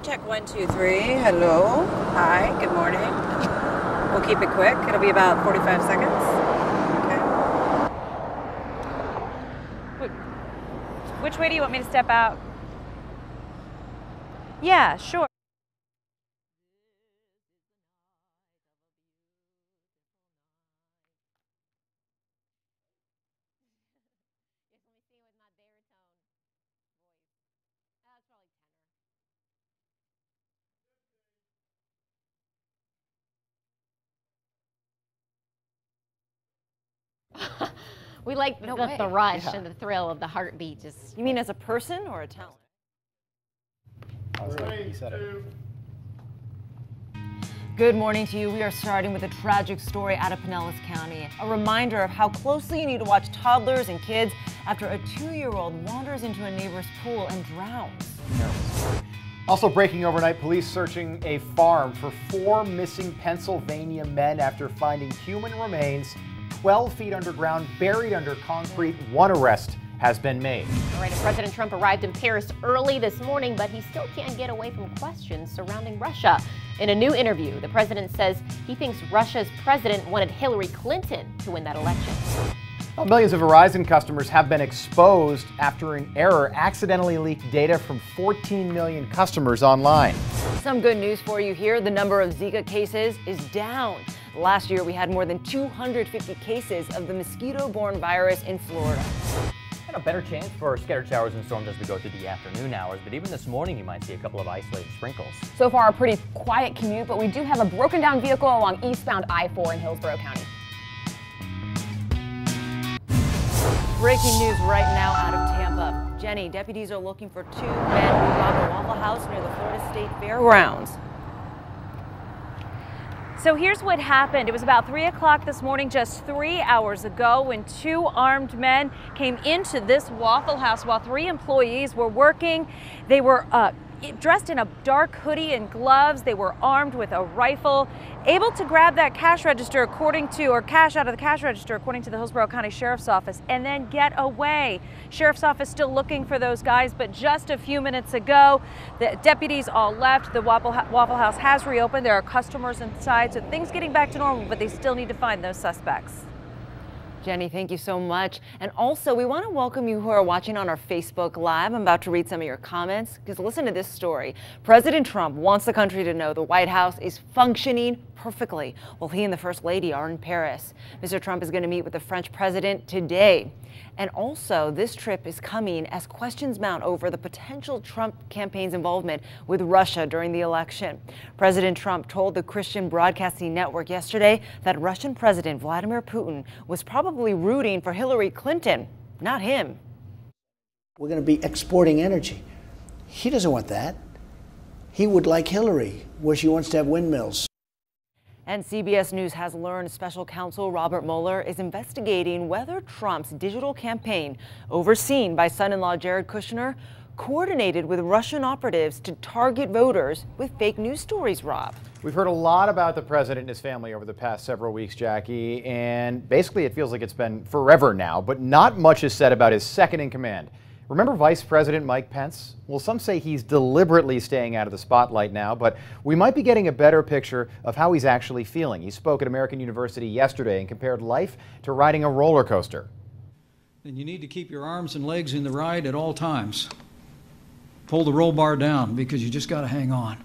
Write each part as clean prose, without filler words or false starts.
Check 1, 2, 3. Hello. Hi. Good morning. We'll keep it quick. It'll be about 45 seconds. Okay. Which way do you want me to step out? Yeah, sure. We like the rush and the thrill of the heartbeat. You mean as a person or a talent? He said it. Good morning to you. We are starting with a tragic story out of Pinellas County. A reminder of how closely you need to watch toddlers and kids after a 2-year-old wanders into a neighbor's pool and drowns. Also breaking overnight, police searching a farm for 4 missing Pennsylvania men after finding human remains 12 feet underground, buried under concrete. 1 arrest has been made. All right, and President Trump arrived in Paris early this morning, but he still can't get away from questions surrounding Russia. In a new interview, the president says he thinks Russia's president wanted Hillary Clinton to win that election. Well, millions of Verizon customers have been exposed after an error accidentally leaked data from 14 million customers online. Some good news for you here. The number of Zika cases is down. Last year, we had more than 250 cases of the mosquito-borne virus in Florida. And a better chance for scattered showers and storms as we go through the afternoon hours, but even this morning you might see a couple of isolated sprinkles. So far, a pretty quiet commute, but we do have a broken down vehicle along eastbound I-4 in Hillsborough County. Breaking news right now out of Tampa. Jenny, deputies are looking for 2 men who robbed a Waffle House near the Florida State Fairgrounds. So here's what happened. It was about 3 o'clock this morning, just 3 hours ago, when 2 armed men came into this Waffle House while 3 employees were working. They were dressed in a dark hoodie and gloves. They were armed with a rifle, able to grab that cash register cash out of the cash register according to the Hillsborough County Sheriff's Office, and then get away. Sheriff's Office still looking for those guys, but just a few minutes ago, the deputies all left. The Waffle House has reopened. There are customers inside, so things getting back to normal, but they still need to find those suspects. Jenny, thank you so much. And also, we want to welcome you who are watching on our Facebook Live. I'm about to read some of your comments, because listen to this story. President Trump wants the country to know the White House is functioning perfectly while he and the First Lady are in Paris. Mr. Trump is going to meet with the French president today. And also, this trip is coming as questions mount over the potential Trump campaign's involvement with Russia during the election. President Trump told the Christian Broadcasting Network yesterday that Russian President Vladimir Putin was probably rooting for Hillary Clinton, not him. We're going to be exporting energy. He doesn't want that. He would like Hillary, where she wants to have windmills. And CBS News has learned special counsel Robert Mueller is investigating whether Trump's digital campaign, overseen by son-in-law Jared Kushner, coordinated with Russian operatives to target voters with fake news stories, Rob. We've heard a lot about the president and his family over the past several weeks, Jackie, and basically it feels like it's been forever now, but not much is said about his second in command. Remember Vice President Mike Pence? Well, some say he's deliberately staying out of the spotlight now, but we might be getting a better picture of how he's actually feeling. He spoke at American University yesterday and compared life to riding a roller coaster. And you need to keep your arms and legs in the ride at all times. Pull the roll bar down, because you just got to hang on.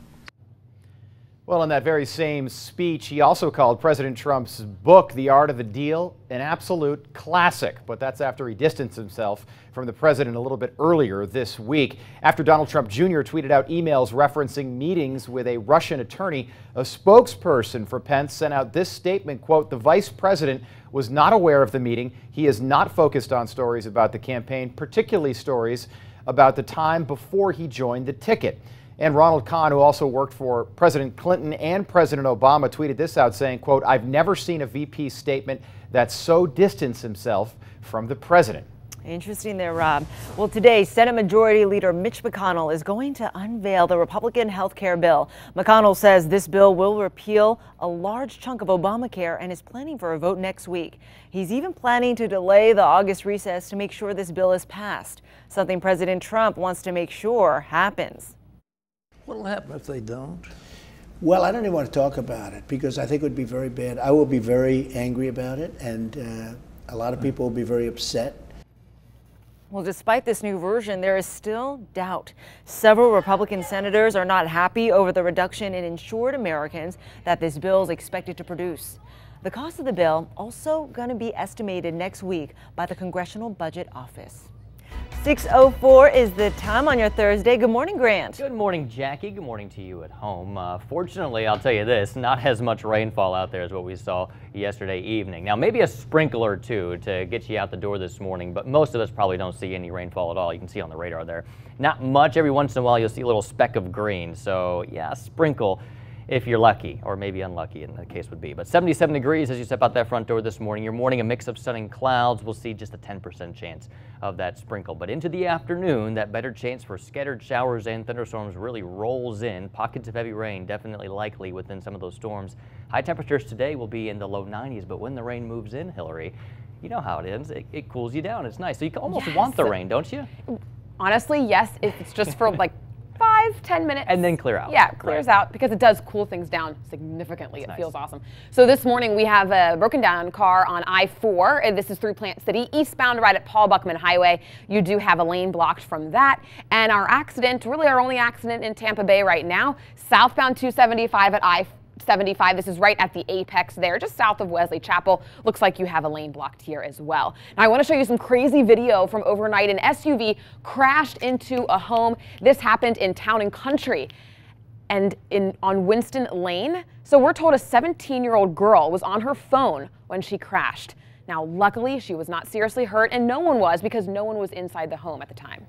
Well, in that very same speech, he also called President Trump's book, The Art of the Deal, an absolute classic. But that's after he distanced himself from the president a little bit earlier this week. After Donald Trump Jr. tweeted out emails referencing meetings with a Russian attorney, a spokesperson for Pence sent out this statement, quote, "The vice president was not aware of the meeting. He is not focused on stories about the campaign, particularly stories about the time before he joined the ticket." And Ronald Kahn, who also worked for President Clinton and President Obama, tweeted this out saying, quote, "I've never seen a VP statement that so distanced himself from the president." Interesting there, Rob. Well, today, Senate Majority Leader Mitch McConnell is going to unveil the Republican health care bill. McConnell says this bill will repeal a large chunk of Obamacare and is planning for a vote next week. He's even planning to delay the August recess to make sure this bill is passed, something President Trump wants to make sure happens. What'll happen if they don't? Well, I don't even want to talk about it because I think it would be very bad. I will be very angry about it, and a lot of people will be very upset. Well, despite this new version, there is still doubt. Several Republican senators are not happy over the reduction in insured Americans that this bill is expected to produce. The cost of the bill also going to be estimated next week by the Congressional Budget Office. 6:04 is the time on your Thursday. Good morning, Grant. Good morning, Jackie. Good morning to you at home. Fortunately, I'll tell you this, not as much rainfall out there as what we saw yesterday evening. Now, maybe a sprinkle or two to get you out the door this morning, but most of us probably don't see any rainfall at all. You can see on the radar there. Not much. Every once in a while, you'll see a little speck of green. So, yeah, a sprinkle if you're lucky, or maybe unlucky in the case would be. But 77 degrees as you step out that front door this morning. Your morning, a mix of sun and clouds. We'll see just a 10% chance of that sprinkle. But into the afternoon, that better chance for scattered showers and thunderstorms really rolls in. Pockets of heavy rain definitely likely within some of those storms. High temperatures today will be in the low 90s, but when the rain moves in, Hillary, you know how it is. It cools you down. It's nice. So you almost want the rain, don't you? Honestly, yes, if it's just for like 5-10 minutes. And then clear out. Yeah, it clears out because it does cool things down significantly. It feels awesome. So this morning we have a broken down car on I-4. And this is through Plant City, eastbound right at Paul Buckman Highway. You do have a lane blocked from that. And our accident, really our only accident in Tampa Bay right now, southbound 275 at I-4. 75. This is right at the apex there, just south of Wesley Chapel. Looks like you have a lane blocked here as well. Now I want to show you some crazy video from overnight. An SUV crashed into a home. This happened in Town and Country and on Winston Lane. So we're told a 17-year-old girl was on her phone when she crashed. Now luckily she was not seriously hurt, and no one was because no one was inside the home at the time.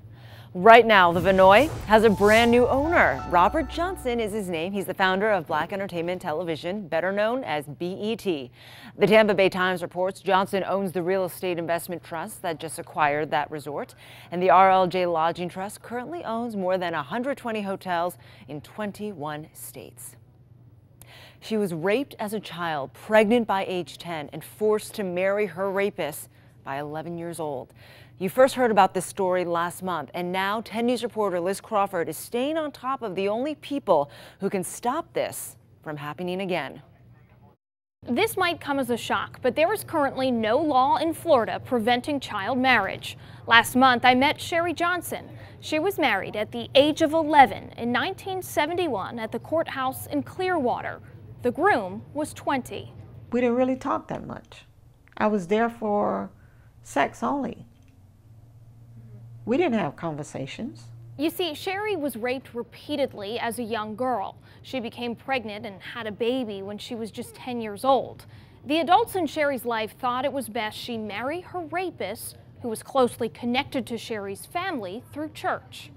Right now, the Vinoy has a brand new owner. Robert Johnson is his name. He's the founder of Black Entertainment Television, better known as BET. The Tampa Bay Times reports Johnson owns the real estate investment trust that just acquired that resort. And the RLJ Lodging Trust currently owns more than 120 hotels in 21 states. She was raped as a child, pregnant by age 10, and forced to marry her rapist by 11 years old. You first heard about this story last month, and now 10 News reporter Liz Crawford is staying on top of the only people who can stop this from happening again. This might come as a shock, but there is currently no law in Florida preventing child marriage. Last month, I met Sherry Johnson. She was married at the age of 11 in 1971 at the courthouse in Clearwater. The groom was 20. We didn't really talk that much. I was there for sex only. We didn't have conversations. You see, Sherry was raped repeatedly as a young girl. She became pregnant and had a baby when she was just 10 years old. The adults in Sherry's life thought it was best she marry her rapist, who was closely connected to Sherry's family through church.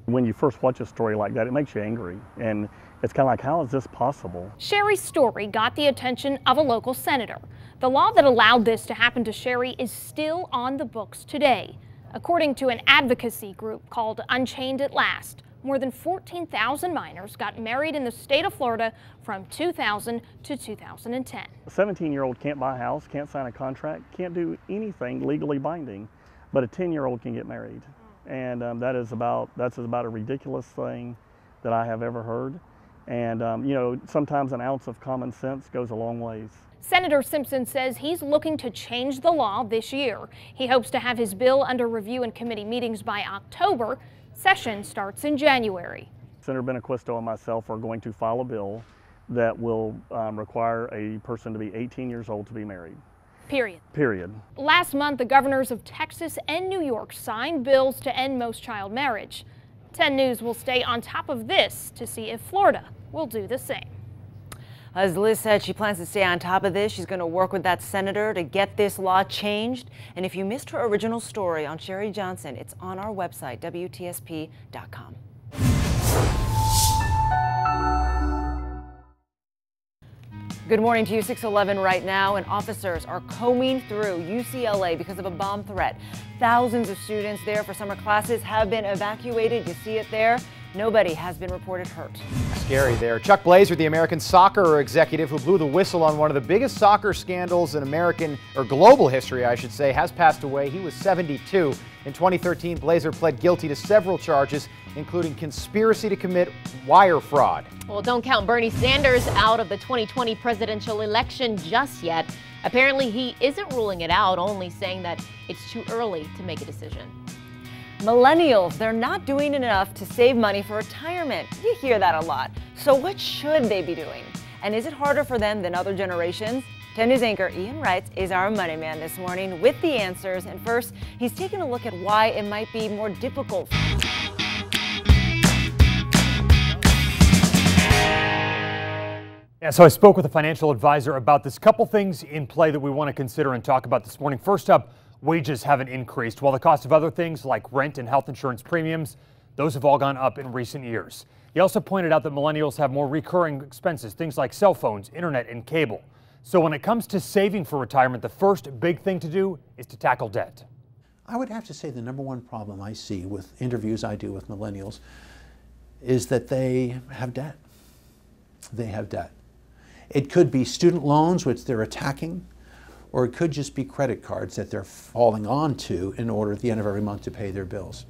When you first watch a story like that, it makes you angry. And it's kind of like, how is this possible? Sherry's story got the attention of a local senator. The law that allowed this to happen to Sherry is still on the books today. According to an advocacy group called Unchained at Last, more than 14,000 minors got married in the state of Florida from 2000 to 2010. A 17-year-old can't buy a house, can't sign a contract, can't do anything legally binding, but a 10-year-old can get married. And that's about a ridiculous thing that I have ever heard. And you know, sometimes an ounce of common sense goes a long ways. Senator Simpson says he's looking to change the law this year. He hopes to have his bill under review in committee meetings by October. Session starts in January. Senator Benaquisto and myself are going to file a bill that will require a person to be 18 years old to be married. Period. Last month, the governors of Texas and New York signed bills to end most child marriage. 10 News will stay on top of this to see if Florida will do the same. As Liz said, she plans to stay on top of this. She's going to work with that senator to get this law changed. And if you missed her original story on Sherry Johnson, it's on our website, WTSP.com. Good morning to you, 611 right now, and officers are combing through UCLA because of a bomb threat. Thousands of students there for summer classes have been evacuated. You see it there. Nobody has been reported hurt. Scary there. Chuck Blazer, the American soccer executive who blew the whistle on one of the biggest soccer scandals in American or global history, I should say, has passed away. He was 72. In 2013, Blazer pled guilty to several charges, including conspiracy to commit wire fraud. Well, don't count Bernie Sanders out of the 2020 presidential election just yet. Apparently, he isn't ruling it out, only saying that it's too early to make a decision. Millennials, they're not doing enough to save money for retirement. You hear that a lot. So what should they be doing? And is it harder for them than other generations? 10 News anchor Ian Wright is our money man this morning with the answers. And first, he's taking a look at why it might be more difficult. Yeah, so I spoke with a financial advisor about this. Couple things in play that we want to consider and talk about this morning. First up, wages haven't increased, while the cost of other things like rent and health insurance premiums, those have all gone up in recent years. He also pointed out that millennials have more recurring expenses, things like cell phones, internet, and cable. So when it comes to saving for retirement, the first big thing to do is to tackle debt. I would have to say the number one problem I see with interviews I do with millennials is that they have debt. They have debt. It could be student loans, which they're attacking, or it could just be credit cards that they're falling onto in order at the end of every month to pay their bills.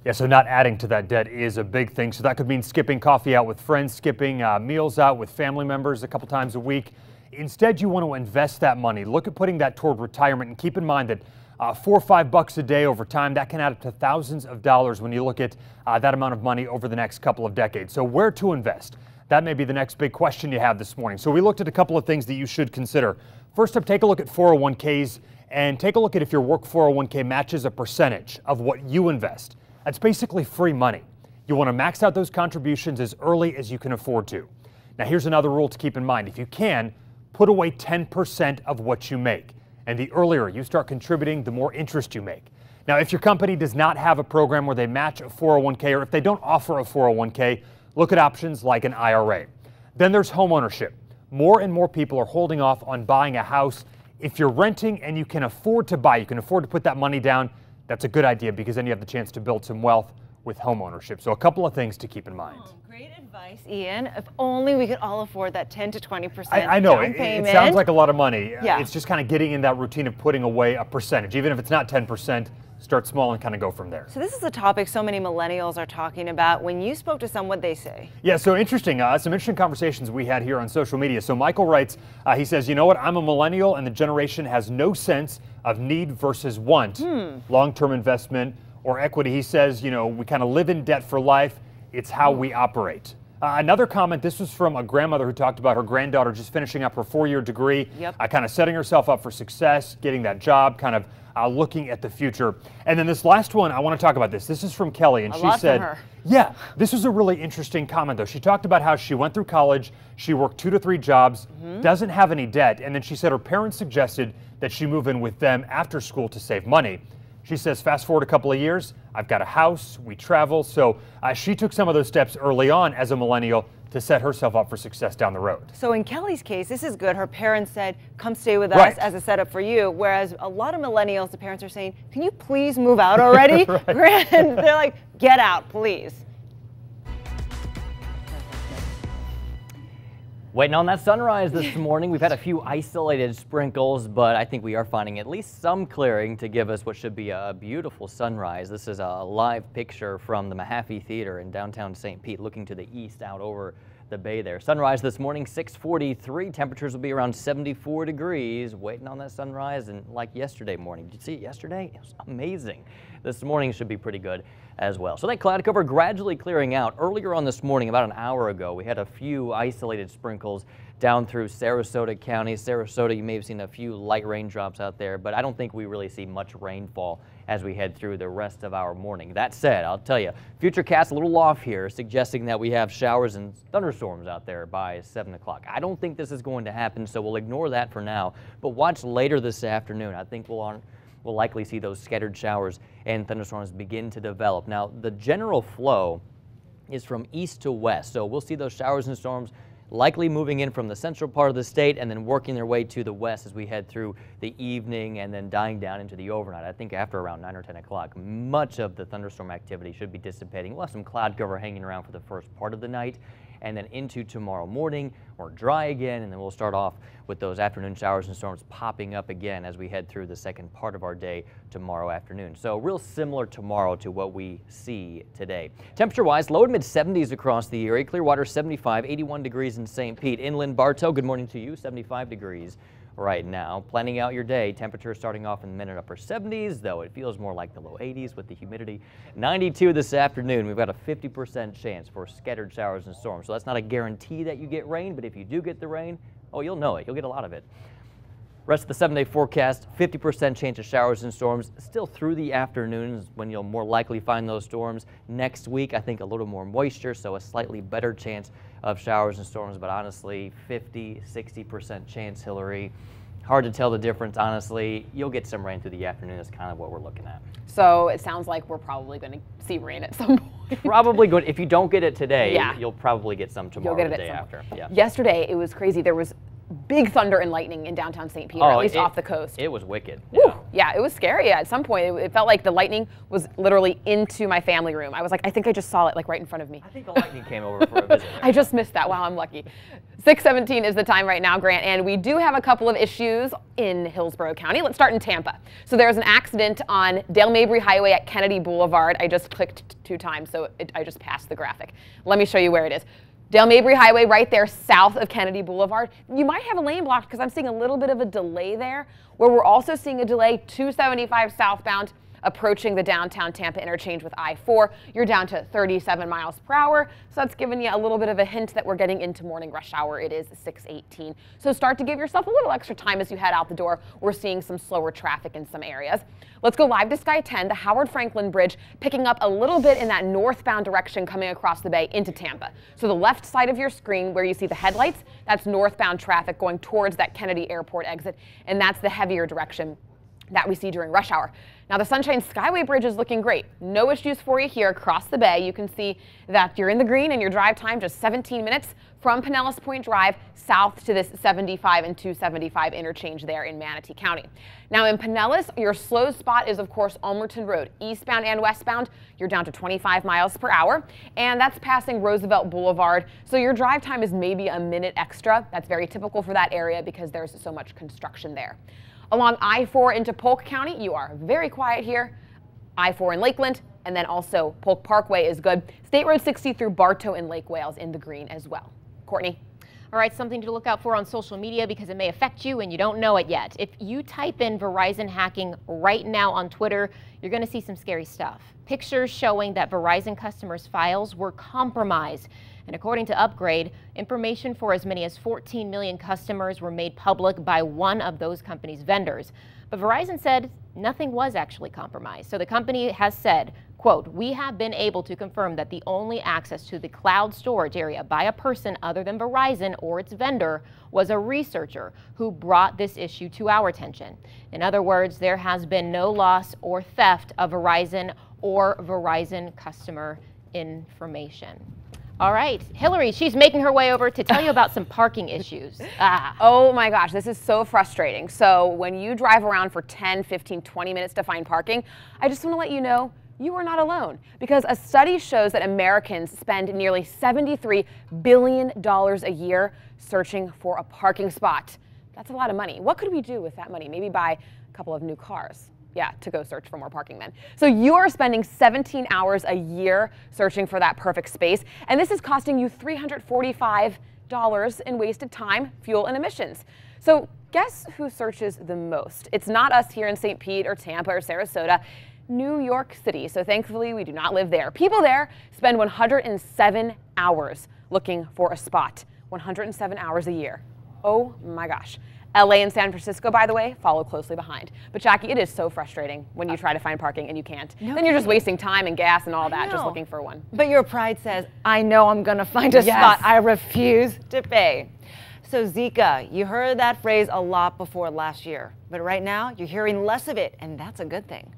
Yeah, so not adding to that debt is a big thing. So that could mean skipping coffee out with friends, skipping meals out with family members a couple times a week. Instead, you want to invest that money. Look at putting that toward retirement, and keep in mind that $4 or $5 a day over time, that can add up to thousands of dollars when you look at that amount of money over the next couple of decades. So where to invest? That may be the next big question you have this morning. So we looked at a couple of things that you should consider. First up, take a look at 401ks and take a look at if your work 401k matches a percentage of what you invest. That's basically free money. You want to max out those contributions as early as you can afford to. Now here's another rule to keep in mind. If you can, put away 10% of what you make. And the earlier you start contributing, the more interest you make. Now if your company does not have a program where they match a 401k, or if they don't offer a 401k, look at options like an IRA. Then there's homeownership. More and more people are holding off on buying a house. If you're renting and you can afford to buy, you can afford to put that money down, that's a good idea because then you have the chance to build some wealth with homeownership. So a couple of things to keep in mind. Oh, great advice, Ian. If only we could all afford that 10 to 20% I know, down payment. It sounds like a lot of money. Yeah. It's just kind of getting in that routine of putting away a percentage. Even if it's not 10%, start small and kind of go from there. So this is a topic so many millennials are talking about. When you spoke to some, what'd they say? Yeah, so interesting. Some interesting conversations we had here on social media. So Michael writes, he says, you know what, I'm a millennial and the generation has no sense of need versus want, long-term investment or equity. He says, you know, we kind of live in debt for life. It's how we operate. Another comment, this was from a grandmother who talked about her granddaughter just finishing up her 4-year degree, kind of setting herself up for success, getting that job, kind of looking at the future. And then this last one, I want to talk about this. This is from Kelly, and she said, yeah, this was a really interesting comment though. She talked about how she went through college, she worked 2 to 3 jobs, doesn't have any debt, and then she said her parents suggested that she move in with them after school to save money. She says, fast forward a couple of years, I've got a house, we travel. So she took some of those steps early on as a millennial to set herself up for success down the road. So in Kelly's case, this is good. Her parents said, come stay with us as a setup for you. Whereas a lot of millennials, the parents are saying, can you please move out already? And they're like, get out, please. Waiting on that sunrise this morning. We've had a few isolated sprinkles, but I think we are finding at least some clearing to give us what should be a beautiful sunrise. This is a live picture from the Mahaffey Theater in downtown St. Pete, looking to the east out over the bay there. Sunrise this morning, 6:43. Temperatures will be around 74 degrees. Waiting on that sunrise, and like yesterday morning. Did you see it yesterday? It was amazing. This morning should be pretty good as well. So that cloud cover gradually clearing out. Earlier on this morning, about an hour ago, we had a few isolated sprinkles down through Sarasota County. Sarasota, you may have seen a few light raindrops out there, but I don't think we really see much rainfall as we head through the rest of our morning. That said, I'll tell you, Futurecast a little off here, suggesting that we have showers and thunderstorms out there by 7 o'clock. I don't think this is going to happen, so we'll ignore that for now. But watch later this afternoon. I think we'll likely see those scattered showers and thunderstorms begin to develop. Now, the general flow is from east to west, so we'll see those showers and storms likely moving in from the central part of the state and then working their way to the west as we head through the evening and then dying down into the overnight. I think after around 9 or 10 o'clock, much of the thunderstorm activity should be dissipating. We'll have some cloud cover hanging around for the first part of the night, and then into tomorrow morning, we're dry again, and then we'll start off with those afternoon showers and storms popping up again as we head through the second part of our day tomorrow afternoon. So real similar tomorrow to what we see today. Temperature-wise, low to mid-70s across the area. Clearwater 75, 81 degrees in St. Pete. Inland Bartow, good morning to you, 75 degrees. Right now, planning out your day, temperature starting off in the mid and upper 70s, though it feels more like the low 80s with the humidity. 92 this afternoon. We've got a 50% chance for scattered showers and storms. So that's not a guarantee that you get rain, but if you do get the rain, oh, you'll know it. You'll get a lot of it. Rest of the 7-day forecast, 50% chance of showers and storms still through the afternoons when you'll more likely find those storms. Next week, I think a little more moisture, so a slightly better chance of showers and storms, but honestly, 50-60% chance, Hillary. Hard to tell the difference, honestly. You'll get some rain through the afternoon. That's kind of what we're looking at. So it sounds like we're probably going to see rain at some point. Probably good. If you don't get it today, yeah, you'll probably get some tomorrow or the day after. Yeah. Yesterday, it was crazy. There was big thunder and lightning in downtown St. Peter, at least off the coast. It was wicked. Yeah. Yeah, it was scary. At some point, it felt like the lightning was literally into my family room. I was like, I think I just saw it like right in front of me. I think the lightning came over for a visit. I just missed that. Wow, I'm lucky. 6:17 is the time right now, Grant, and we do have a couple of issues in Hillsborough County. Let's start in Tampa. So there's an accident on Dale Mabry Highway at Kennedy Boulevard. I just clicked 2 times, so I just passed the graphic. Let me show you where it is. Dale Mabry Highway right there south of Kennedy Boulevard. You might have a lane blocked because I'm seeing a little bit of a delay there, where we're also seeing a delay 275 southbound approaching the downtown Tampa interchange with I-4. You're down to 37 miles per hour, so that's giving you a little bit of a hint that we're getting into morning rush hour. It is 6:18. So start to give yourself a little extra time as you head out the door. We're seeing some slower traffic in some areas. Let's go live to Sky 10, the Howard Franklin Bridge, picking up a little bit in that northbound direction coming across the bay into Tampa. So the left side of your screen where you see the headlights, that's northbound traffic going towards that Kennedy Airport exit, and that's the heavier direction that we see during rush hour. Now the Sunshine Skyway Bridge is looking great. No issues for you here across the bay. You can see that you're in the green and your drive time just 17 minutes from Pinellas Point Drive south to this 75 and 275 interchange there in Manatee County. Now in Pinellas, your slow spot is of course Ulmerton Road. Eastbound and westbound, you're down to 25 miles per hour, and that's passing Roosevelt Boulevard. So your drive time is maybe a minute extra. That's very typical for that area because there's so much construction there. Along I-4 into Polk County, you are very quiet here. I-4 in Lakeland, and then also Polk Parkway is good. State Road 60 through Bartow and Lake Wales in the green as well. Courtney. All right, something to look out for on social media because it may affect you and you don't know it yet. If you type in Verizon hacking right now on Twitter, you're going to see some scary stuff. Pictures showing that Verizon customers' files were compromised. And according to Upgrade, information for as many as 14 million customers were made public by one of those company's vendors. But Verizon said nothing was actually compromised. So the company has said, quote, "We have been able to confirm that the only access to the cloud storage area by a person other than Verizon or its vendor was a researcher who brought this issue to our attention." In other words, there has been no loss or theft of Verizon or Verizon customer information. All right, Hillary, she's making her way over to tell you about some parking issues. Oh my gosh, this is so frustrating. So when you drive around for 10, 15, 20 minutes to find parking, I just want to let you know you are not alone, because a study shows that Americans spend nearly $73 billion a year searching for a parking spot. That's a lot of money. What could we do with that money? Maybe buy a couple of new cars. Yeah, to go search for more parking then. So you are spending 17 hours a year searching for that perfect space, and this is costing you $345 in wasted time, fuel, and emissions. So guess who searches the most? It's not us here in St. Pete or Tampa or Sarasota. New York City. So thankfully we do not live there. People there spend 107 hours looking for a spot. 107 hours a year. Oh my gosh. LA and San Francisco, by the way, follow closely behind. But Jackie, it is so frustrating when you try to find parking and you can't. Then you're just wasting time and gas and all that just looking for one. But your pride says, I know I'm going to find a spot. I refuse to pay. So Zika, you heard that phrase a lot before last year, but right now you're hearing less of it, and that's a good thing.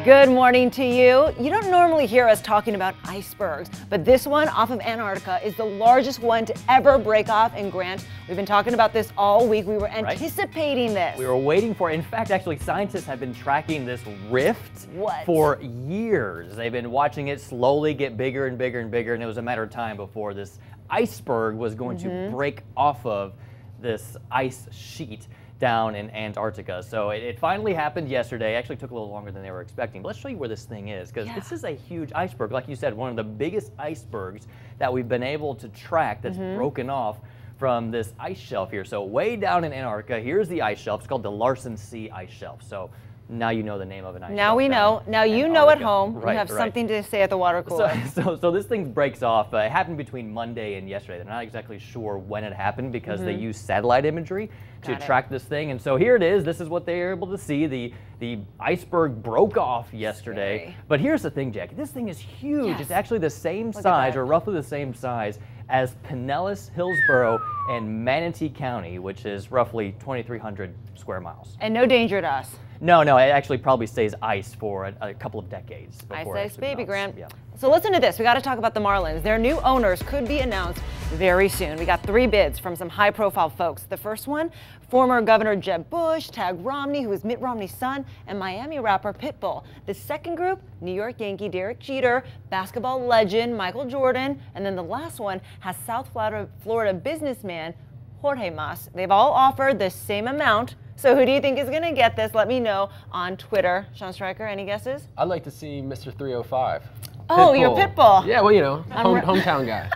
Good morning to you. You don't normally hear us talking about icebergs, but this one off of Antarctica is the largest one to ever break off. And Grant, we've been talking about this all week. We were anticipating this. We were waiting for it. In fact, actually, scientists have been tracking this rift for years. They've been watching it slowly get bigger and bigger and bigger, and it was a matter of time before this iceberg was going to break off of this ice sheet down in Antarctica. So it finally happened yesterday. Actually took a little longer than they were expecting. But let's show you where this thing is, because this is a huge iceberg. Like you said, one of the biggest icebergs that we've been able to track that's broken off from this ice shelf here. So way down in Antarctica, here's the ice shelf. It's called the Larsen C ice shelf. So now you know the name of an ice shelf. Now we know. Now you know at home. You have something to say at the water cooler. So this thing breaks off. It happened between Monday and yesterday. They're not exactly sure when it happened because they use satellite imagery to track this thing. And so here it is. This is what they were able to see. The iceberg broke off yesterday. But here's the thing, Jackie. This thing is huge. It's actually the same size, or roughly the same size, as Pinellas, Hillsborough, and Manatee County, which is roughly 2,300 square miles. And no danger to us. No, it actually probably stays ice for a couple of decades. Ice, baby, Grant. Yeah. So listen to this. We got to talk about the Marlins. Their new owners could be announced very soon. We got 3 bids from some high-profile folks. The first one, former Governor Jeb Bush, Tag Romney, who is Mitt Romney's son, and Miami rapper Pitbull. The second group, New York Yankee Derek Jeter, basketball legend Michael Jordan, and then the last one has South Florida businessman Jorge Mas. They've all offered the same amount. So who do you think is going to get this? Let me know on Twitter. Sean Stryker, any guesses? I'd like to see Mr. 305. Oh, you're Pitbull. Yeah, well, you know, hometown guy.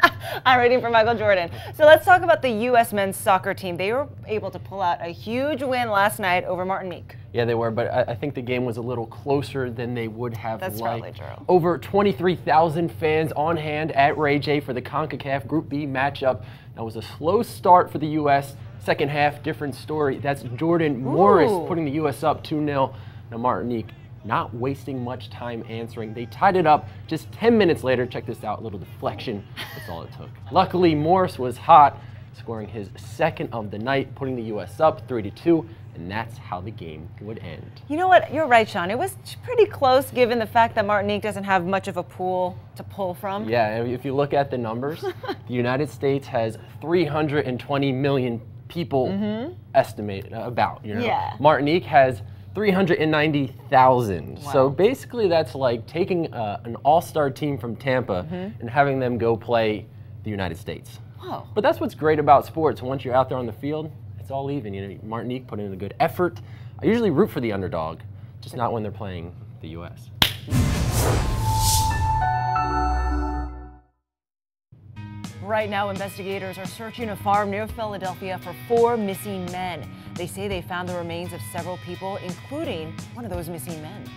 I'm rooting for Michael Jordan. So let's talk about the U.S. men's soccer team. They were able to pull out a huge win last night over Martinique. Yeah, they were, but I think the game was a little closer than they would have liked. That's probably true. Over 23,000 fans on hand at Ray J for the CONCACAF Group B matchup. That was a slow start for the U.S. Second half, different story. That's Jordan Morris putting the U.S. up 2-0. Now Martinique not wasting much time answering. They tied it up just 10 minutes later. Check this out, a little deflection. That's all it took. Luckily, Morris was hot, scoring his second of the night, putting the U.S. up 3-2, and that's how the game would end. You know what? You're right, Sean. It was pretty close given the fact that Martinique doesn't have much of a pool to pull from. Yeah, if you look at the numbers, the United States has 320 million people estimate about, you know. Yeah. Martinique has 390,000. Wow. So basically that's like taking an all-star team from Tampa and having them go play the United States. Wow. But that's what's great about sports. Once you're out there on the field, it's all even. You know, Martinique put in a good effort. I usually root for the underdog, just not when they're playing the U.S. Right now, investigators are searching a farm near Philadelphia for 4 missing men. They say they found the remains of several people, including one of those missing men.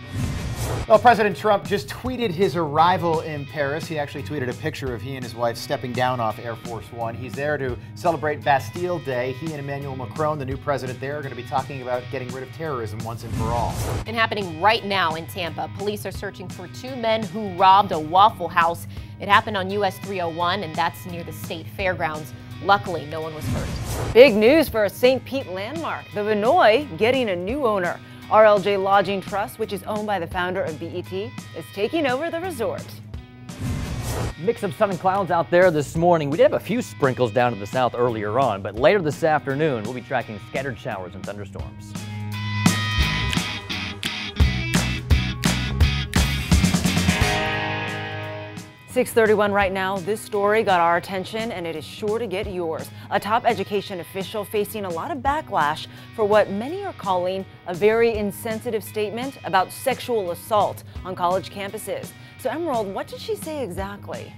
Well, President Trump just tweeted his arrival in Paris. He actually tweeted a picture of he and his wife stepping down off Air Force One. He's there to celebrate Bastille Day. He and Emmanuel Macron, the new president there, are going to be talking about getting rid of terrorism once and for all. And happening right now in Tampa, police are searching for 2 men who robbed a Waffle House. It happened on US 301, and that's near the state fairgrounds. Luckily, no one was hurt. Big news for a St. Pete landmark. The Vinoy getting a new owner. RLJ Lodging Trust, which is owned by the founder of BET, is taking over the resort. Mix of sun and clouds out there this morning. We did have a few sprinkles down to the south earlier on, but later this afternoon, we'll be tracking scattered showers and thunderstorms. .631 right now. This story got our attention, and it is sure to get yours. A top education official facing a lot of backlash for what many are calling a very insensitive statement about sexual assault on college campuses. So Emerald, what did she say exactly?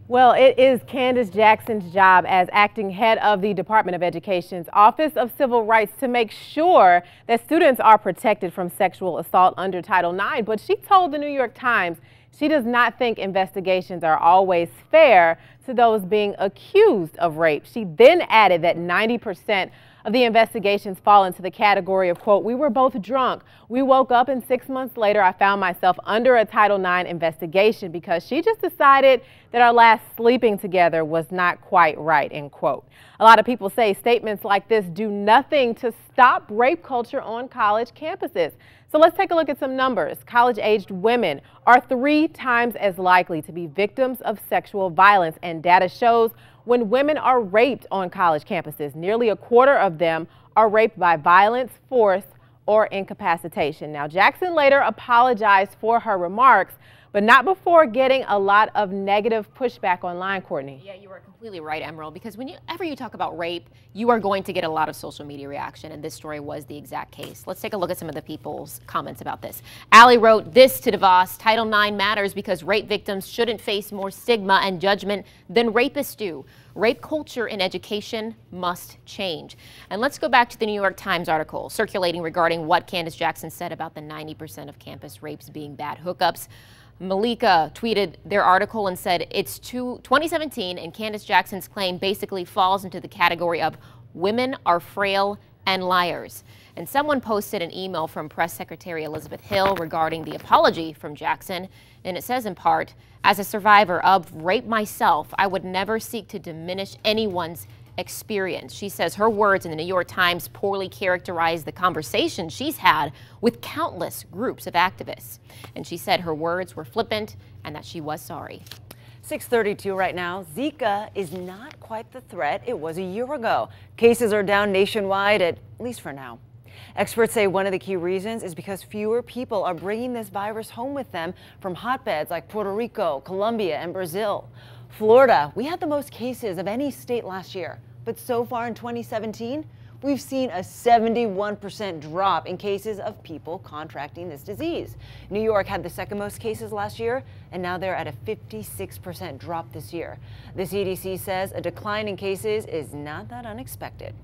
Well, it is Candace Jackson's job as acting head of the Department of Education's Office of Civil Rights to make sure that students are protected from sexual assault under Title IX. But she told the New York Times she does not think investigations are always fair to those being accused of rape. She then added that 90% of the investigations fall into the category of, quote, "We were both drunk. We woke up and 6 months later I found myself under a Title IX investigation because she just decided that our last sleeping together was not quite right," end quote. A lot of people say statements like this do nothing to stop rape culture on college campuses. So let's take a look at some numbers. College-aged women are 3 times as likely to be victims of sexual violence, and data shows when women are raped on college campuses, nearly a quarter of them are raped by violence, force, or incapacitation. Now, Jackson later apologized for her remarks, but not before getting a lot of negative pushback online, Courtney. Yeah, you are completely right, Emerald, because whenever you talk about rape, you are going to get a lot of social media reaction, and this story was the exact case. Let's take a look at some of the people's comments about this. Allie wrote this to DeVos: "Title IX matters because rape victims shouldn't face more stigma and judgment than rapists do. Rape culture in education must change." And let's go back to the New York Times article circulating regarding what Candace Jackson said about the 90% of campus rapes being bad hookups. Malika tweeted their article and said it's 2017, and Candace Jackson's claim basically falls into the category of women are frail and liars. And someone posted an email from Press Secretary Elizabeth Hill regarding the apology from Jackson, and it says in part, "As a survivor of rape myself, I would never seek to diminish anyone's experience." She says her words in the New York Times poorly characterize the conversation she's had with countless groups of activists. And she said her words were flippant and that she was sorry. 6:32 right now. Zika is not quite the threat it was a year ago. Cases are down nationwide, at least for now. Experts say one of the key reasons is because fewer people are bringing this virus home with them from hotbeds like Puerto Rico, Colombia, and Brazil. Florida, we had the most cases of any state last year, but so far in 2017, we've seen a 71% drop in cases of people contracting this disease. New York had the second most cases last year, and now they're at a 56% drop this year. The CDC says a decline in cases is not that unexpected.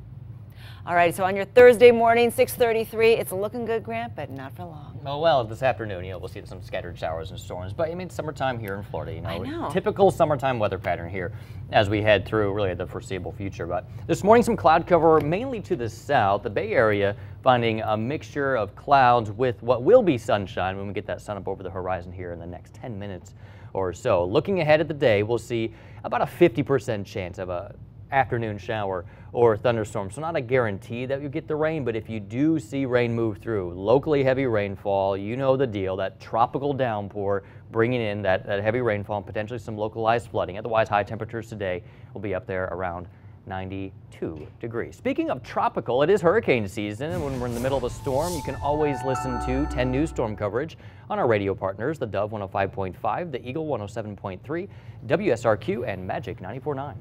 All right, so on your Thursday morning, 6:33, it's looking good, Grant, but not for long. Oh, well, this afternoon, we'll see some scattered showers and storms, but I mean, summertime here in Florida, I know. Typical summertime weather pattern here as we head through really the foreseeable future. But this morning, some cloud cover mainly to the south, the Bay Area finding a mixture of clouds with what will be sunshine when we get that sun up over the horizon here in the next 10 minutes or so. Looking ahead at the day, we'll see about a 50% chance of a afternoon shower or thunderstorm. So not a guarantee that you get the rain, but if you do see rain move through, locally heavy rainfall, you know the deal, that tropical downpour bringing in that heavy rainfall and potentially some localized flooding. Otherwise, high temperatures today will be up there around 92 degrees. Speaking of tropical, it is hurricane season, and when we're in the middle of a storm, you can always listen to 10 News storm coverage on our radio partners, the Dove 105.5, the Eagle 107.3, WSRQ, and Magic 94.9.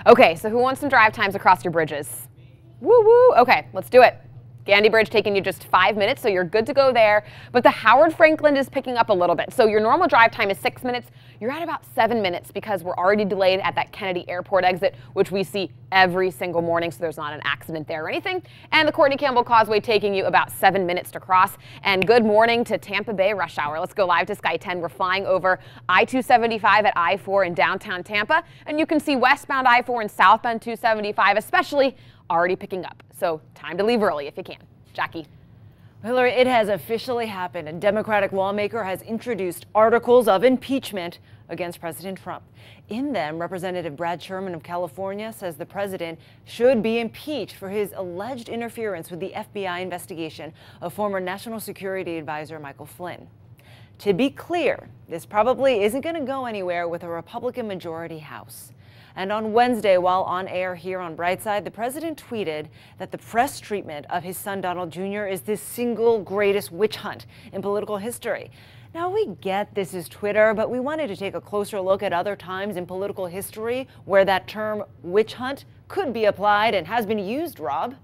Okay, so who wants some drive times across your bridges? Woo woo. Okay, let's do it. Gandy Bridge taking you just 5 minutes, so you're good to go there. But the Howard Franklin is picking up a little bit. So your normal drive time is 6 minutes. You're at about 7 minutes because we're already delayed at that Kennedy Airport exit, which we see every single morning, so there's not an accident there or anything. And the Courtney Campbell Causeway taking you about 7 minutes to cross. And good morning to Tampa Bay rush hour. Let's go live to Sky 10. We're flying over I-275 at I-4 in downtown Tampa. And you can see westbound I-4 and southbound 275 especially already picking up. So time to leave early if you can. Jackie. Hillary, it has officially happened. A Democratic lawmaker has introduced articles of impeachment against President Trump. In them, Representative Brad Sherman of California says the president should be impeached for his alleged interference with the FBI investigation of former National Security Advisor Michael Flynn. To be clear, this probably isn't going to go anywhere with a Republican majority House. And on Wednesday, while on air here on Brightside, the president tweeted that the press treatment of his son Donald Jr. is the single greatest witch hunt in political history. Now, we get this is Twitter, but we wanted to take a closer look at other times in political history where that term witch hunt could be applied and has been used, Rob.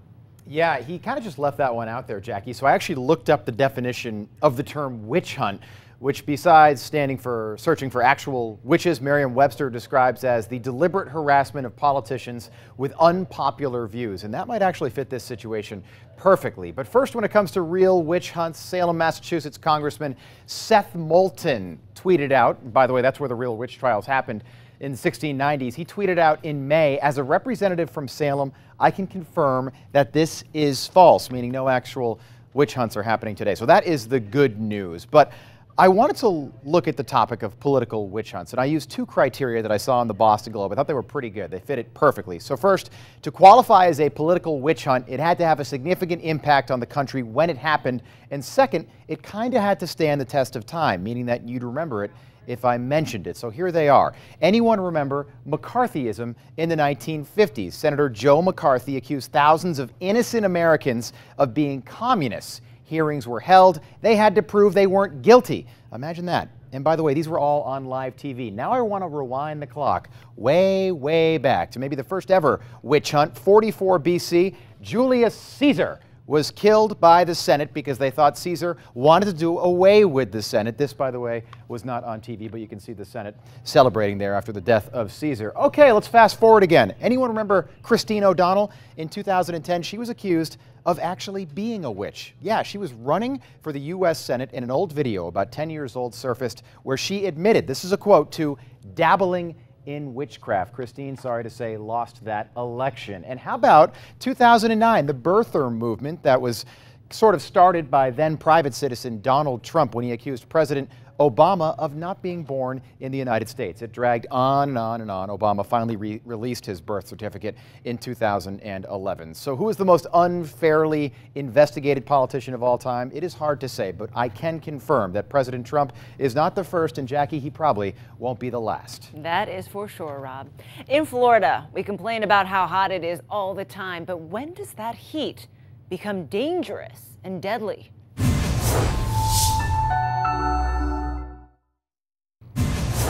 Yeah, he kind of just left that one out there, Jackie. So I actually looked up the definition of the term witch hunt, which besides searching for actual witches, Merriam-Webster describes as the deliberate harassment of politicians with unpopular views. And that might actually fit this situation perfectly. But first, when it comes to real witch hunts, Salem, Massachusetts Congressman Seth Moulton tweeted out, by the way, that's where the real witch trials happened, in the 1690s. He tweeted out in May, "As a representative from Salem, I can confirm that this is false," meaning no actual witch hunts are happening today. So that is the good news. But I wanted to look at the topic of political witch hunts, and I used two criteria that I saw in the Boston Globe. I thought they were pretty good. They fit it perfectly. So first, to qualify as a political witch hunt, it had to have a significant impact on the country when it happened. And second, it kind of had to stand the test of time, meaning that you'd remember it if I mentioned it. So here they are. Anyone remember McCarthyism in the 1950s? Senator Joe McCarthy accused thousands of innocent Americans of being communists. Hearings were held. They had to prove they weren't guilty. Imagine that. And by the way, these were all on live TV. Now I want to rewind the clock way, way back to maybe the first ever witch hunt, 44 BC. Julius Caesar was killed by the Senate because they thought Caesar wanted to do away with the Senate. This, by the way, was not on TV, but you can see the Senate celebrating there after the death of Caesar. Okay, let's fast forward again. Anyone remember Christine O'Donnell? In 2010, she was accused of actually being a witch. Yeah, she was running for the U.S. Senate, and an old video, about 10 years old, surfaced where she admitted, this is a quote, to dabbling in witchcraft. Christine, sorry to say, lost that election. And how about 2009, the birther movement that was sort of started by then private citizen Donald Trump when he accused President Obama of not being born in the United States. It dragged on and on and on. Obama finally released his birth certificate in 2011. So who is the most unfairly investigated politician of all time? It is hard to say, but I can confirm that President Trump is not the first, and Jackie, he probably won't be the last. That is for sure, Rob. In Florida, we complain about how hot it is all the time, but when does that heat become dangerous and deadly?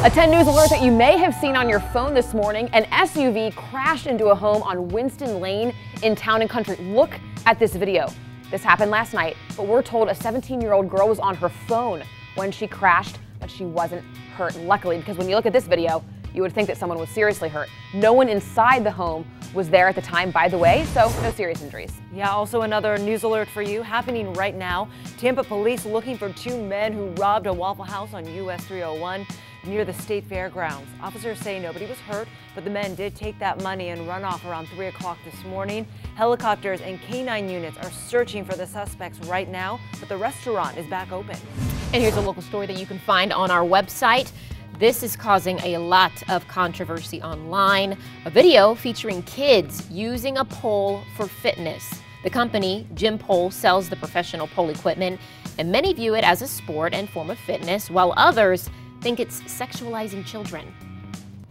A 10 News alert that you may have seen on your phone this morning. An SUV crashed into a home on Winston Lane in Town and Country. Look at this video. This happened last night, but we're told a 17-year-old girl was on her phone when she crashed, but she wasn't hurt. Luckily, because when you look at this video, you would think that someone was seriously hurt. No one inside the home was there at the time, by the way, so no serious injuries. Yeah, also another news alert for you happening right now. Tampa police looking for two men who robbed a Waffle House on US 301 near the state fairgrounds. Officers say nobody was hurt, but the men did take that money and run off around 3 o'clock this morning. Helicopters and K-9 units are searching for the suspects right now, but the restaurant is back open. And here's a local story that you can find on our website. This is causing a lot of controversy online. A video featuring kids using a pole for fitness. The company, Gym Pole, sells the professional pole equipment, and many view it as a sport and form of fitness, while others think it's sexualizing children.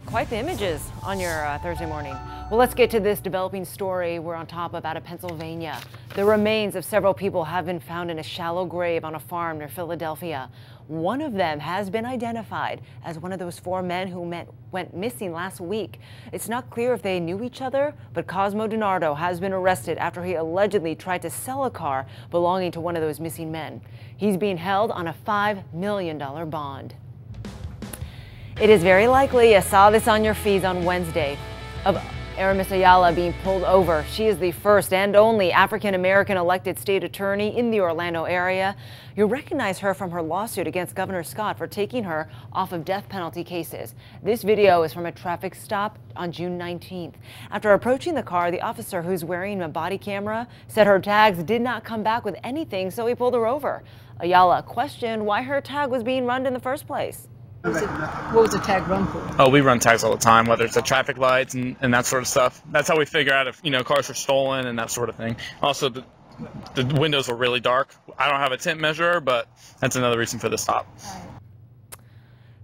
Quite the images on your Thursday morning. Well, let's get to this developing story we're on top of out of Pennsylvania. The remains of several people have been found in a shallow grave on a farm near Philadelphia. One of them has been identified as one of those four men who went missing last week. It's not clear if they knew each other, but Cosmo DiNardo has been arrested after he allegedly tried to sell a car belonging to one of those missing men. He's being held on a $5 million bond. It is very likely you saw this on your feeds on Wednesday of Aramis Ayala being pulled over. She is the first and only African-American elected state attorney in the Orlando area. You'll recognize her from her lawsuit against Governor Scott for taking her off of death penalty cases. This video is from a traffic stop on June 19th. After approaching the car, the officer, who's wearing a body camera, said her tags did not come back with anything, so he pulled her over. Ayala questioned why her tag was being run in the first place. What was the tag run for? Oh, we run tags all the time, whether it's the traffic lights and that sort of stuff. That's how we figure out if, cars are stolen and that sort of thing. Also, the windows were really dark. I don't have a tint measurer, but that's another reason for the stop.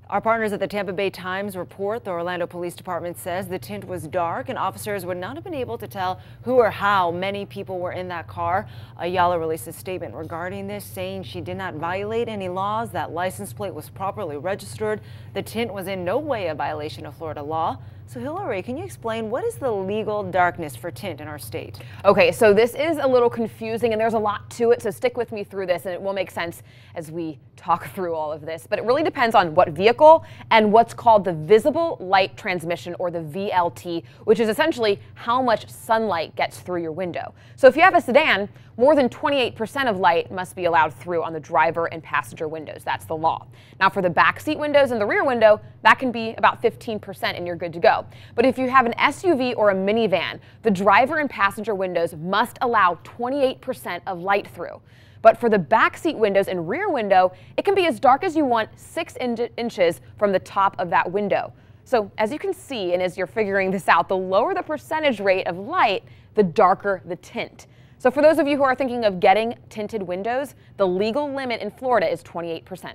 Our partners at the Tampa Bay Times report the Orlando Police Department says the tint was dark and officers would not have been able to tell who or how many people were in that car. Ayala released a statement regarding this, saying she did not violate any laws, that license plate was properly registered, the tint was in no way a violation of Florida law. So Hillary, can you explain what is the legal darkness for tint in our state? Okay, so this is a little confusing and there's a lot to it, so stick with me through this and it will make sense as we talk through all of this. But it really depends on what vehicle and what's called the visible light transmission, or the VLT, which is essentially how much sunlight gets through your window. So if you have a sedan, more than 28% of light must be allowed through on the driver and passenger windows. That's the law. Now for the back seat windows and the rear window, that can be about 15% and you're good to go. But if you have an SUV or a minivan, the driver and passenger windows must allow 28% of light through. But for the back seat windows and rear window, it can be as dark as you want, 6 inches from the top of that window. So as you can see, and as you're figuring this out, the lower the percentage rate of light, the darker the tint. So for those of you who are thinking of getting tinted windows, the legal limit in Florida is 28%.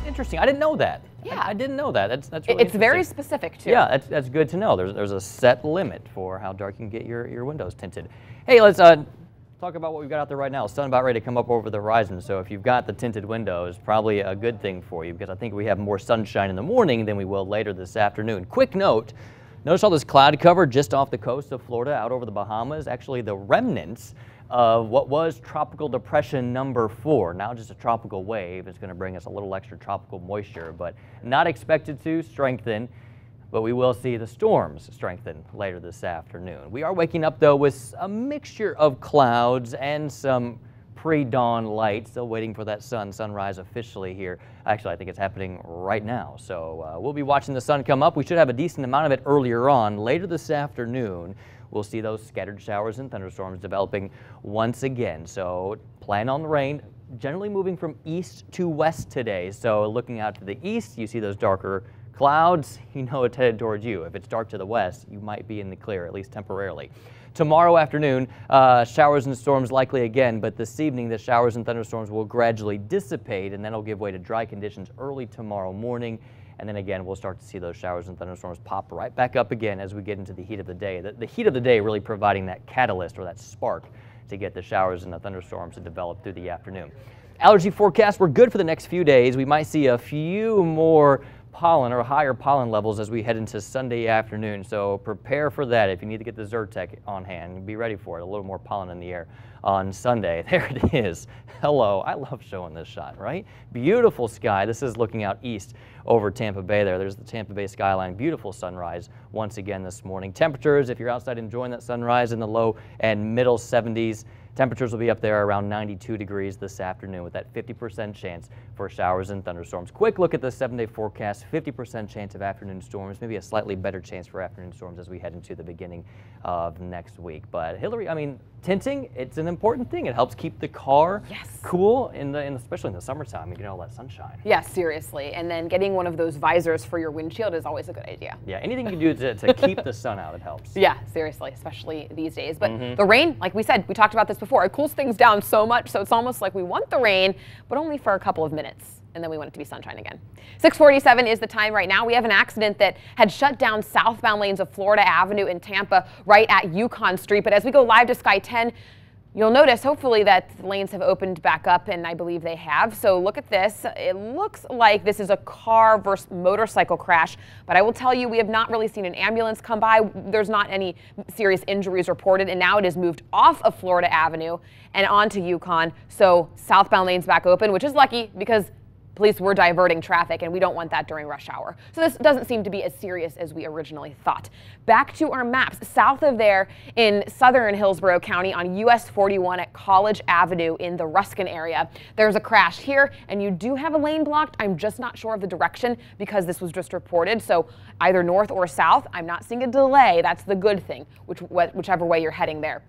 Interesting. I didn't know that. Yeah. I didn't know that. That's really It's very specific too. Yeah, that's good to know. There's a set limit for how dark you can get your windows tinted. Hey, let's talk about what we've got out there right now. Sun about ready to come up over the horizon, so if you've got the tinted windows, probably a good thing for you, because I think we have more sunshine in the morning than we will later this afternoon. Quick note, notice all this cloud cover just off the coast of Florida out over the Bahamas, actually the remnants of what was Tropical Depression number 4. Now just a tropical wave. It's going to bring us a little extra tropical moisture, but not expected to strengthen. But we will see the storms strengthen later this afternoon. We are waking up, though, with a mixture of clouds and some pre-dawn light. Still waiting for that sunrise officially here. Actually, I think it's happening right now. So we'll be watching the sun come up. We should have a decent amount of it earlier on. Later this afternoon, we'll see those scattered showers and thunderstorms developing once again. So plan on the rain. Generally moving from east to west today. So looking out to the east, you see those darker clouds, you know it's headed towards you. If it's dark to the west, you might be in the clear, at least temporarily. Tomorrow afternoon, showers and storms likely again, but this evening the showers and thunderstorms will gradually dissipate, and then it'll give way to dry conditions early tomorrow morning. And then again, we'll start to see those showers and thunderstorms pop right back up again as we get into the heat of the day. The heat of the day really providing that catalyst or that spark to get the showers and the thunderstorms to develop through the afternoon. Allergy forecasts were good for the next few days. We might see a few more pollen or higher pollen levels as we head into Sunday afternoon. So prepare for that. If you need to get the Zyrtec on hand, be ready for it. A little more pollen in the air on Sunday. There it is. Hello. I love showing this shot, right? Beautiful sky. This is looking out east over Tampa Bay there. There's the Tampa Bay skyline. Beautiful sunrise once again this morning. Temperatures, if you're outside enjoying that sunrise, in the low and middle 70s. Temperatures will be up there around 92 degrees this afternoon with that 50% chance for showers and thunderstorms. Quick look at the 7-day forecast, 50% chance of afternoon storms, maybe a slightly better chance for afternoon storms as we head into the beginning of next week. But Hillary, I mean, tinting, it's an important thing. It helps keep the car cool, especially in the summertime, you get all that sunshine. Yeah, seriously. And then getting one of those visors for your windshield is always a good idea. Yeah, anything you can do to keep the sun out, it helps. Yeah, seriously, especially these days. But the rain, like we said, we talked about this before, it cools things down so much, so it's almost like we want the rain, but only for a couple of minutes. And then we want it to be sunshine again. 6:47 is the time right now. We have an accident that had shut down southbound lanes of Florida Avenue in Tampa right at Yukon Street. But as we go live to Sky 10, you'll notice hopefully that the lanes have opened back up, and I believe they have. So look at this. It looks like this is a car versus motorcycle crash, but I will tell you we have not really seen an ambulance come by. There's not any serious injuries reported, and now it is moved off of Florida Avenue and onto Yukon. So southbound lanes back open, which is lucky because police were diverting traffic, and we don't want that during rush hour. So this doesn't seem to be as serious as we originally thought. Back to our maps. South of there in southern Hillsborough County on US 41 at College Avenue in the Ruskin area, there's a crash here, and you do have a lane blocked. I'm just not sure of the direction because this was just reported. So either north or south, I'm not seeing a delay. That's the good thing, whichever way you're heading there.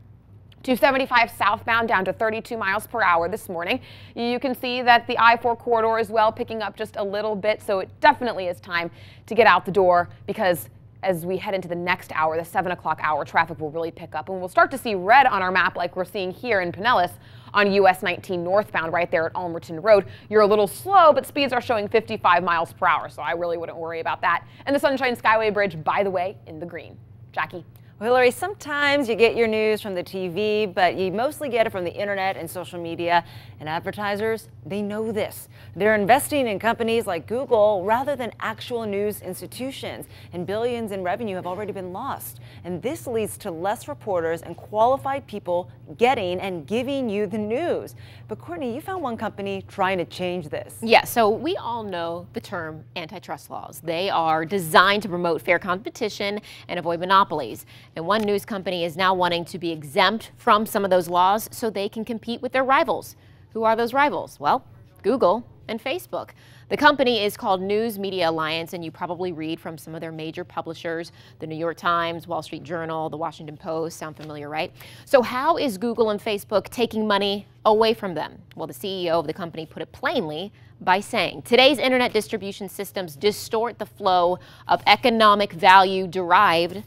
275 southbound down to 32 miles per hour this morning. You can see that the I-4 corridor as well picking up just a little bit, so it definitely is time to get out the door because as we head into the next hour, the 7 o'clock hour, traffic will really pick up and we'll start to see red on our map like we're seeing here in Pinellas on US 19 northbound right there at Almerton Road. You're a little slow, but speeds are showing 55 miles per hour, so I really wouldn't worry about that. And the Sunshine Skyway Bridge, by the way, in the green. Jackie. Well, Hillary, sometimes you get your news from the TV, but you mostly get it from the internet and social media. And advertisers, they know this. They're investing in companies like Google rather than actual news institutions. And billions in revenue have already been lost. And this leads to less reporters and qualified people getting and giving you the news. But Courtney, you found one company trying to change this. Yeah, so we all know the term antitrust laws. They are designed to promote fair competition and avoid monopolies. And one news company is now wanting to be exempt from some of those laws so they can compete with their rivals. Who are those rivals? Well, Google and Facebook. The company is called News Media Alliance, and you probably read from some of their major publishers, the New York Times, Wall Street Journal, the Washington Post. Sound familiar, right? So how is Google and Facebook taking money away from them? Well, the CEO of the company put it plainly by saying, today's internet distribution systems distort the flow of economic value derived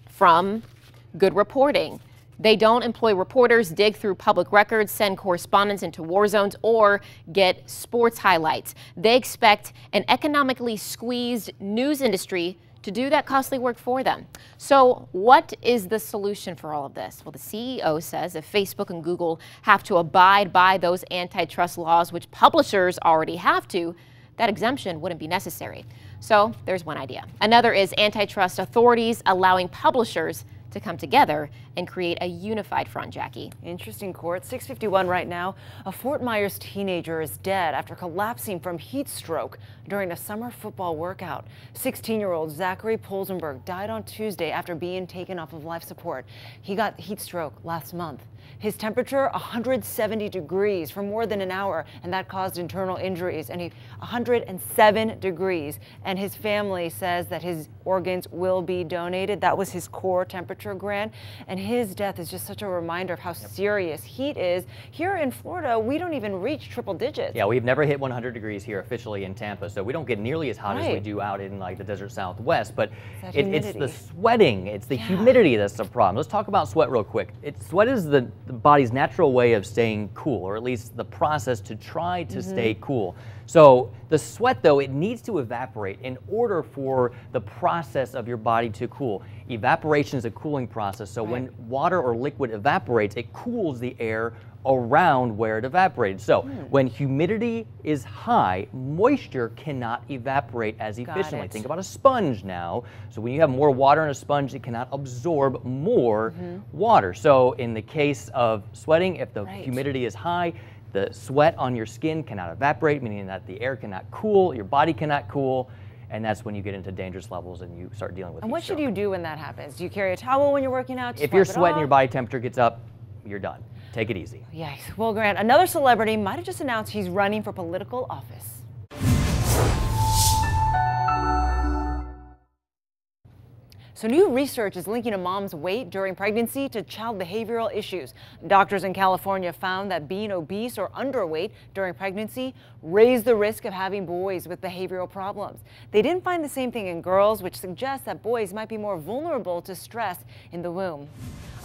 from good reporting. They don't employ reporters, dig through public records, send correspondents into war zones, or get sports highlights. They expect an economically squeezed news industry to do that costly work for them. So what is the solution for all of this? Well, the CEO says if Facebook and Google have to abide by those antitrust laws, which publishers already have to, that exemption wouldn't be necessary. So there's one idea. Another is antitrust authorities allowing publishers to come together and create a unified front, Jackie. Interesting, Court. 6:51 right now. A Fort Myers teenager is dead after collapsing from heat stroke during a summer football workout. 16-year-old Zachary Polzenberg died on Tuesday after being taken off of life support. He got heat stroke last month. His temperature, 170 degrees for more than an hour, and that caused internal injuries. And 107 degrees. And his family says that his organs will be donated. That was his core temperature, Grant. And his death is just such a reminder of how serious heat is. Here in Florida, we don't even reach triple digits. Yeah, we've never hit 100 degrees here officially in Tampa, so we don't get nearly as hot as we do out in like the desert Southwest. But it's the sweating, it's the humidity that's the problem. Let's talk about sweat real quick. Sweat is the body's natural way of staying cool, or at least the process to try to stay cool. So the sweat, though, it needs to evaporate in order for the process of your body to cool. Evaporation is a cooling process, so when water or liquid evaporates, it cools the air around where it evaporated. So when humidity is high, moisture cannot evaporate as efficiently. Think about a sponge now. So when you have more water in a sponge, it cannot absorb more water. So in the case of sweating, if the humidity is high, the sweat on your skin cannot evaporate, meaning that the air cannot cool, your body cannot cool, and that's when you get into dangerous levels and you start dealing with And what should you do when that happens? Do you carry a towel when you're working out? If you're sweating, your body temperature gets up, you're done. Take it easy. Yikes. Well, Grant, another celebrity might have just announced he's running for political office. So new research is linking a mom's weight during pregnancy to child behavioral issues. Doctors in California found that being obese or underweight during pregnancy raised the risk of having boys with behavioral problems. They didn't find the same thing in girls, which suggests that boys might be more vulnerable to stress in the womb.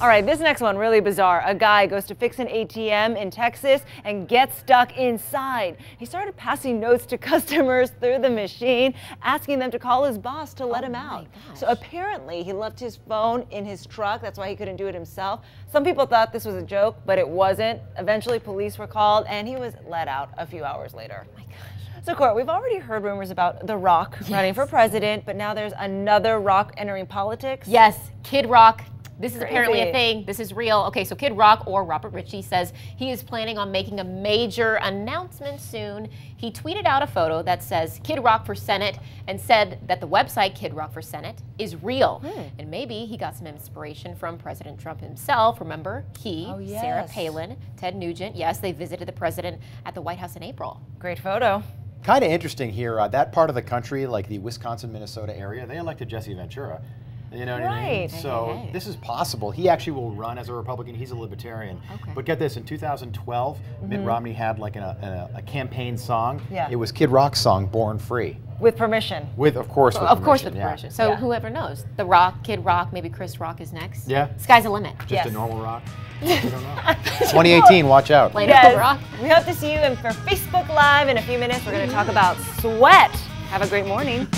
All right, this next one, really bizarre. A guy goes to fix an ATM in Texas and gets stuck inside. He started passing notes to customers through the machine, asking them to call his boss to let him out. So apparently he left his phone in his truck. That's why he couldn't do it himself. Some people thought this was a joke, but it wasn't. Eventually police were called and he was let out a few hours later. Oh my gosh. So Court, we've already heard rumors about The Rock running for president, but now there's another Rock entering politics. Yes, Kid Rock. This is apparently a thing. This is real. Okay, so Kid Rock, or Robert Ritchie, says he is planning on making a major announcement soon. He tweeted out a photo that says Kid Rock for Senate and said that the website Kid Rock for Senate is real. And maybe he got some inspiration from President Trump himself. Remember, Sarah Palin, Ted Nugent. Yes, they visited the president at the White House in April. Great photo. Kind of interesting here. That part of the country, like the Wisconsin, Minnesota area, they elected Jesse Ventura. You know what I mean? So this is possible. He actually will run as a Republican. He's a libertarian. But get this, in 2012, Mitt Romney had like a campaign song. It was Kid Rock's song, Born Free. With permission. Of course with permission. So whoever knows. The Rock, Kid Rock, maybe Chris Rock is next. Sky's the limit. Just a normal rock. I don't know. 2018, watch out. Later, Rock. We hope to see you for Facebook Live in a few minutes. We're going to talk about sweat. Have a great morning.